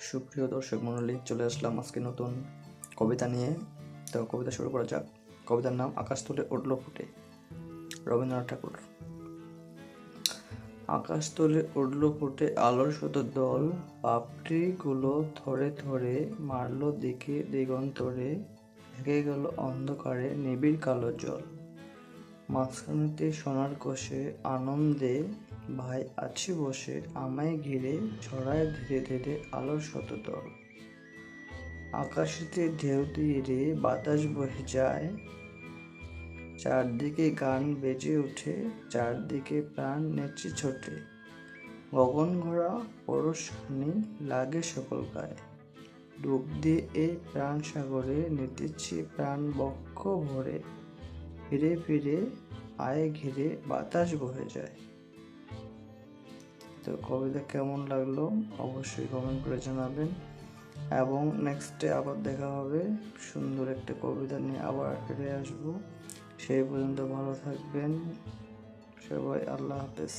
সুপ্রিয় দর্শক মণ্ডলী, চলে আসলাম আজকে নতুন কবিতা নিয়ে। তো কবিতা শুরু করা যাক। কবিতার নাম আকাশ তুলে উঠল ফুটে, রবীন্দ্রনাথ ঠাকুর। আকাশ তুলে উঠল ফুটে আলোর শত দল, পাপড়িগুলো থরে থরে মারল দিকে দিগন্তরে, ঢেকে গেল অন্ধকারে নিবিড় কালো জল। মাঝখানেতে সোনার কোষে আনন্দে ভাই আছি বসে, আমায় ঘিরে ছড়ায় ধীরে ধীরে আলোর শতদল। আকাশেতে ঢেউ তীরে বাতাস বহে যায়, চারদিকে গান বেজে ওঠে, চারদিকে প্রাণ নেচে ছোটে। গগন ভরা পরশখানি লাগে সকল গায়ে, ডুব দিয়ে এই প্রাণ সাগরে নিতেছি প্রাণ বক্ষ ভরে। ফিরে ফিরে আয় ঘিরে বাতাস বহে যায়। তো কবিতা কেমন লাগলো অবশ্যই কমেন্ট করে জানাবেন, এবং নেক্সটে আবার দেখা হবে সুন্দর একটা কবিতা নিয়ে আবার ফিরে আসবো। সেই পর্যন্ত ভালো থাকবেন সবাই, আল্লাহ হাফেজ।